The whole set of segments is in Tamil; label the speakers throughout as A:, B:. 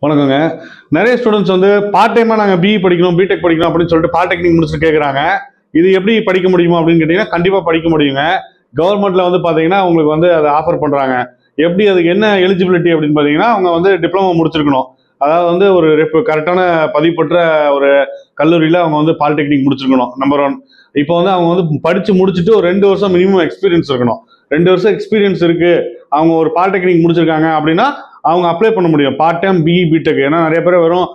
A: வணக்கங்க. நிறைய ஸ்டூடெண்ட்ஸ் வந்து பார்ட் டைமா நாங்கள் பிஇ படிக்கணும், பிடெக் படிக்கணும் அப்படின்னு சொல்லிட்டு பாலிடெக்னிக் முடிச்சுட்டு கேட்குறாங்க. இது எப்படி படிக்க முடியுமா அப்படின்னு கேட்டிங்கன்னா, கண்டிப்பாக படிக்க முடியுங்க. கவர்மெண்ட்ல வந்து பார்த்தீங்கன்னா உங்களுக்கு வந்து அதை ஆஃபர் பண்ணுறாங்க. எப்படி அதுக்கு என்ன எலிஜிபிலிட்டி அப்படின்னு பார்த்தீங்கன்னா, அவங்க வந்து டிப்ளமோ முடிச்சிருக்கணும். அதாவது வந்து ஒரு கரெக்டான பதிவு பெற்ற ஒரு கல்லூரியில் அவங்க வந்து பாலிடெக்னிக் முடிச்சிருக்கணும். Number one. இப்போ வந்து அவங்க வந்து படித்து முடிச்சுட்டு ஒரு 2 வருஷம் மினிமம் எக்ஸ்பீரியன்ஸ் இருக்கணும். 2 வருஷம் எக்ஸ்பீரியன்ஸ் இருக்கு, அவங்க ஒரு பாலிடெக்னிக் முடிச்சிருக்காங்க அப்படின்னா அவங்க அப்ளை பண்ண முடியும் பார்ட் டைம் பிஇ பிடெக். ஏன்னா நிறைய பேர் வெறும்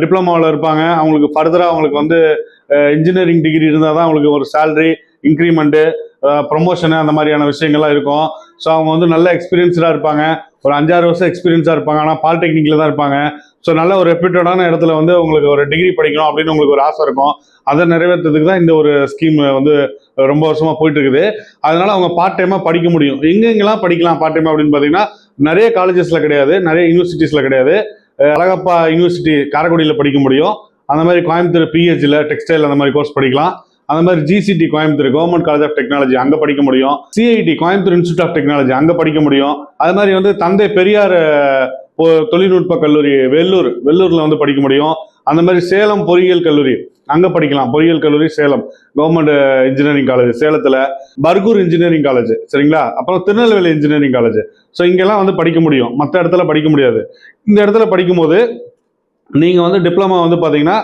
A: டிப்ளமாவில் இருப்பாங்க. அவங்களுக்கு ஃபர்தராக அவங்களுக்கு வந்து இன்ஜினியரிங் டிகிரி இருந்தால் தான் அவங்களுக்கு ஒரு சேலரி இன்க்ரிமெண்ட்டு, ப்ரொமோஷனு அந்த மாதிரியான விஷயங்கள்லாம் இருக்கும். ஸோ அவங்க வந்து நல்ல எக்ஸ்பீரியன்ஸ்டாக இருப்பாங்க, ஒரு 5-6 வருஷம் எக்ஸ்பீரியன்ஸாக இருப்பாங்க. ஆனால் பாலிடெக்னிக்கில் தான் இருப்பாங்க. ஸோ நல்ல ஒரு ரெப்யூட்டடான இடத்துல வந்து உங்களுக்கு ஒரு டிகிரி படிக்கணும் அப்படின்னு உங்களுக்கு ஒரு ஆசை இருக்கும். அதை நிறைவேற்றுறதுக்கு தான் இந்த ஒரு ஸ்கீம் வந்து ரொம்ப வருஷமாக போயிட்டு இருக்குது. அதனால அவங்க பார்ட் டைமாக படிக்க முடியும். எங்கெங்கெல்லாம் படிக்கலாம் பார்ட் டைமாக அப்படின்னு பார்த்தீங்கன்னா, நிறைய காலேஜஸில் கிடையாது, நிறைய யூனிவர்சிட்டிஸில் கிடையாது. அழகப்பா யூனிவர்சிட்டி காரைக்குடியில் படிக்க முடியும். அந்த மாதிரி கோயம்புத்தூர் பிஹெச்சில் டெக்ஸ்டைல் அந்த மாதிரி கோர்ஸ் படிக்கலாம். அந்த மாதிரி GCT Coimbatore government college of technology அங்கே படிக்க முடியும். CIT Coimbatore institute of technology அங்கே படிக்க முடியும். அது மாதிரி வந்து தந்தை பெரியார் தொழில்நுட்ப கல்லூரி வெள்ளூரில் வந்து படிக்க முடியும். அந்த மாதிரி சேலம் பொறியியல் கல்லூரி அங்கே படிக்கலாம். பொறியியல் கல்லூரி சேலம் கவர்மெண்ட் இன்ஜினியரிங் காலேஜ் சேலத்தில், பர்கூர் இன்ஜினியரிங் காலேஜ் சரிங்களா, அப்புறம் திருநெல்வேலி இன்ஜினியரிங் காலேஜ். ஸோ இங்கெல்லாம் வந்து படிக்க முடியும், மற்ற இடத்துல படிக்க முடியாது. இந்த இடத்துல படிக்கும்போது நீங்கள் வந்து டிப்ளமா வந்து பார்த்தீங்கன்னா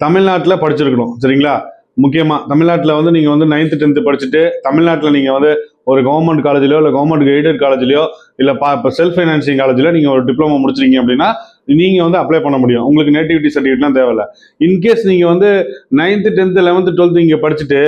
A: தமிழ்நாட்டில் படிச்சிருக்கணும் சரிங்களா. முக்கியமாக தமிழ்நாட்டில் வந்து நீங்கள் வந்து 9th 10th படிச்சுட்டு தமிழ்நாட்டில் நீங்கள் வந்து ஒரு கவர்மெண்ட் காலேஜ்லையோ இல்லை கவர்மெண்ட் எய்டட் காலேஜ்லையோ இல்லை இப்போ செல்ஃப் ஃபைனான்சிங் காலேஜில் நீங்கள் ஒரு டிப்ளமோ முடிச்சிருக்கீங்க அப்படின்னா நீங்கள் வந்து அப்ளை பண்ண முடியும். உங்களுக்கு நேட்டிவிட்டி சர்டிஃபிகேட்லாம் தேவையில்லை. இன்கேஸ் நீங்கள் வந்து 9th 10th 11th 12th இங்கே படிச்சுட்டு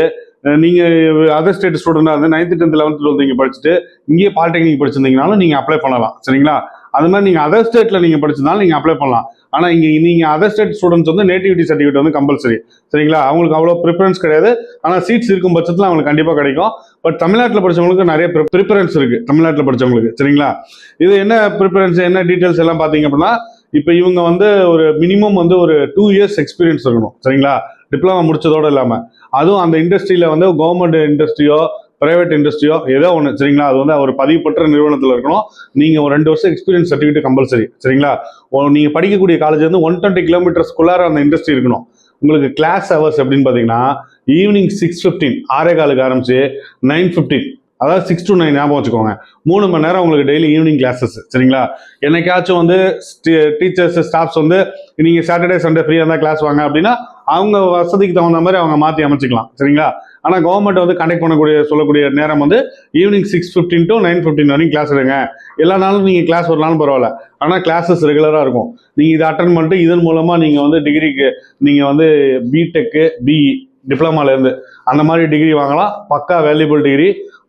A: நீங்கள் அதர் ஸ்டேட் ஸ்டூடெண்டாக வந்து 9th 10th 11th 12th இங்கே படிச்சுட்டு இங்கேயே பாலிடெக்னிக் படிச்சிருந்தீங்கனாலும் நீங்கள் அப்ளை பண்ணலாம் சரிங்களா. அது மாதிரி நீங்கள் அதர் ஸ்டேட்டில் நீங்கள் படிச்சிருந்தாலும் நீங்கள் அப்ளை பண்ணலாம். ஆனால் இங்கே நீங்கள் அதர் ஸ்டேட் ஸ்டூடெண்ட்ஸ் வந்து நேட்டிவிட்டி சர்டிஃபிகேட் வந்து கம்பல்சரி சரிங்களா. அவங்களுக்கு அவ்வளோ ப்ரிஃபரன்ஸ் கிடையாது. ஆனால் சீட்ஸ் இருக்கும் பட்சத்தில் அவங்களுக்கு கண்டிப்பாக கிடைக்கும். பட் தமிழ்நாட்டில் படித்தவங்களுக்கு நிறைய ப்ரிஃபரன்ஸ் இருக்குது தமிழ்நாட்டில் படித்தவங்களுக்கு சரிங்களா. இது என்ன ப்ரிஃபரன்ஸ் என்ன டீட்டெயில்ஸ் எல்லாம் பார்த்தீங்க அப்படின்னா, இப்போ இவங்க வந்து ஒரு மினிமம் வந்து ஒரு 2 years எக்ஸ்பீரியன்ஸ் இருக்கணும் சரிங்களா, டிப்ளமா முடிச்சதோடு இல்லாமல். அதுவும் அந்த இண்டஸ்ட்ரியில் வந்து கவர்மெண்ட் இண்டஸ்ட்ரியோ பிரைவேட் இண்டஸ்ட்ரியோ ஏதோ ஒன்று சரிங்களா, அது வந்து ஒரு பதிவு பெற்ற நிறுவனத்தில் இருக்கணும். நீங்கள் ஒரு 2 வருஷம் எக்ஸ்பீரியன்ஸ் சர்டிஃபிகேட் கம்பல்சரி சரிங்களா. நீங்கள் படிக்கக்கூடிய காலேஜ் வந்து 120 kilometers அந்த இண்டஸ்ட்ரி இருக்கணும். உங்களுக்கு கிளாஸ் ஹவர்ஸ் அப்படின்னு பார்த்தீங்கன்னா ஈவினிங் 6:15 6:15 ஆரம்பிச்சு 9:15, அதாவது 6 to 9 ஞாபகம் வச்சுக்கோங்க. 3 மணி நேரம் உங்களுக்கு டெய்லி ஈவினிங் கிளாஸஸ் சரிங்களா. என்னைக்காச்சும் வந்து டீச்சர்ஸ் ஸ்டாஃப்ஸ் வந்து நீங்கள் சாட்டர்டே சண்டே ஃப்ரீயாக இருந்தால் கிளாஸ் வாங்க அப்படின்னா அவங்க வசதிக்கு தகுந்த மாதிரி அவங்க மாற்றி அமைச்சிக்கலாம் சரிங்களா. ஆனால் கவர்மெண்ட் வந்து கண்டக்ட் சொல்லக்கூடிய நேரம் வந்து ஈவினிங் 6:15 to 9:15 வரைக்கும் கிளாஸ் எடுங்க. எல்லா நாளும் நீங்கள் கிளாஸ் ஒரு நாளும் பரவாயில்ல, ஆனால் கிளாஸஸ் ரெகுலராக இருக்கும். நீங்கள் இதை அட்டன் பண்ணிட்டு இதன் மூலமாக நீங்கள் வந்து டிகிரிக்கு நீங்கள் வந்து பிடெக்கு பிஇ டிப்ளமாலேருந்து அந்த மாதிரி டிகிரி வாங்கலாம். பக்கா வேல்யூபிள் டிகிரி,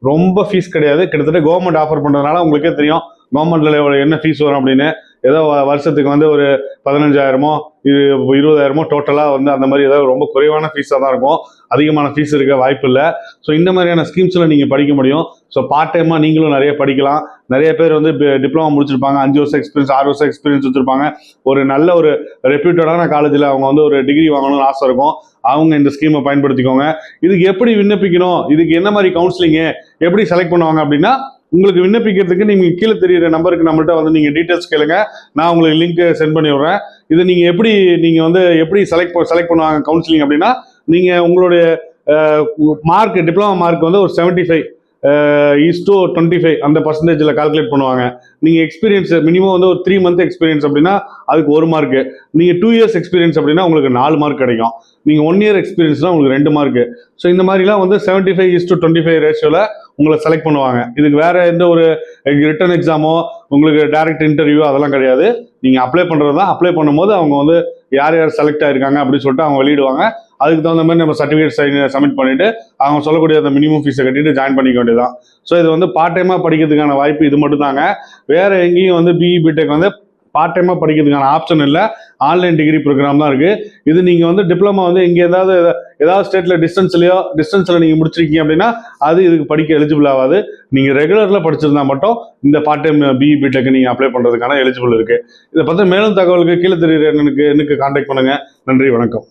A: ரொம்ப ஃபீஸ் கிடையாது. கிட்டத்தட்ட கவர்மெண்ட் ஆஃபர் பண்ணுறதுனால உங்களுக்கே தெரியும் கவர்மெண்ட்டில் என்ன ஃபீஸ் வரும் அப்படின்னு. ஏதோ வருஷத்துக்கு வந்து ஒரு 15,000 20,000 டோட்டலாக வந்து அந்த மாதிரி ஏதாவது ரொம்ப குறைவான ஃபீஸாக தான் இருக்கும். அதிகமான ஃபீஸ் இருக்க வாய்ப்பு இல்லை. ஸோ இந்த மாதிரியான ஸ்கீம்ஸில் நீங்கள் படிக்க முடியும். ஸோ பார்ட் டைமாக நீங்களும் நிறைய படிக்கலாம். நிறைய பேர் வந்து டிப்ளமா முடிச்சிருப்பாங்க, 5 வருஷம் எக்ஸ்பீரியன்ஸ் 6 வருஷம் எக்ஸ்பீரியன்ஸ் வச்சுருப்பாங்க. ஒரு நல்ல ஒரு ரெப்யூட்டடான காலேஜில் அவங்க வந்து ஒரு டிகிரி வாங்கணும்னு ஆசை இருக்கும். அவங்க இந்த ஸ்கீமை பயன்படுத்திக்கோங்க. இதுக்கு எப்படி விண்ணப்பிக்கணும், இதுக்கு என்ன மாதிரி கவுன்சிலிங்கு எப்படி செலக்ட் பண்ணுவாங்க அப்படின்னா, உங்களுக்கு விண்ணப்பிக்கிறதுக்கு நீங்கள் கீழே தெரியுற நம்பருக்கு நம்மள்ட்ட வந்து நீங்கள் டீட்டெயில்ஸ் கேளுங்க. நான் உங்களுக்கு லிங்க் சென்ட் பண்ணி விட்றேன். இது நீங்கள் எப்படி செலக்ட் பண்ணுவாங்க கவுன்சிலிங் அப்படின்னா, நீங்கள் உங்களுடைய மார்க் டிப்ளமா மார்க் வந்து ஒரு 75:25 அந்த பர்சன்டேஜில் கால்குலேட் பண்ணுவாங்க. நீங்கள் எக்ஸ்பீரியன்ஸ் மினிமம் வந்து ஒரு 3 month எக்ஸ்பீரியன்ஸ் அப்படின்னா அதுக்கு 1 மார்க்கு. நீங்கள் 2 years எக்ஸ்பீரியன்ஸ் அப்படின்னா உங்களுக்கு 4 மார்க் கிடைக்கும். நீங்கள் 1 year எக்ஸ்பீரியன்ஸ்னால் உங்களுக்கு 2 மார்க்கு. ஸோ இந்த மாதிரிலாம் வந்து 75:25 ரேஷியோவில் உங்களை செலக்ட் பண்ணுவாங்க. இதுக்கு வேற எந்த ஒரு ரிட்டன் எக்ஸாமோ உங்களுக்கு டைரக்ட் இன்டர்வியூ அதெல்லாம் கிடையாது. நீங்கள் அப்ளை பண்ணுறது தான். அப்ளை பண்ணும்போது அவங்க வந்து யார் செலக்ட் ஆகிருக்காங்க அப்படின்னு சொல்லிட்டு அவங்க வெளியிடுவாங்க. அதுக்கு தகுந்த மாதிரி நம்ம சர்டிஃபிகேட் சப்மிட் பண்ணிட்டு அவங்க சொல்லக்கூடிய அந்த மினிமம் ஃபீஸை கட்டிட்டு ஜாயின் பண்ணிக்க வேண்டியதான். ஸோ இது வந்து பார்ட் டைமாக படிக்கிறதுக்கான வாய்ப்பு இது மட்டும் தாங்க. வேற எங்கேயும் வந்து பிஇ பிடெக் வந்து பார்ட் டைமாக படிக்கிறதுக்கான ஆப்ஷன் இல்லை. ஆன்லைன் டிகிரி ப்ரோக்ராம் தான் இருக்குது. இது நீங்கள் வந்து டிப்ளமா வந்து இங்கே ஏதாவது ஸ்டேட்டில் டிஸ்டன்ஸில் நீங்கள் முடிச்சிருக்கீங்க அப்படின்னா அது இதுக்கு படிக்க எலிஜிபிள் ஆகாது. நீங்கள் ரெகுலரில் படிச்சிருந்தா மட்டும் இந்த பார்ட் டைம் பிஇ பிடெக் நீங்கள் அப்ளை பண்ணுறதுக்கான எலிஜிபிள் இருக்குது. இதை பற்றி மேலும் தகவலுக்கு கீழே தெரியுற எனக்கு கான்டாக்ட் பண்ணுங்கள். நன்றி, வணக்கம்.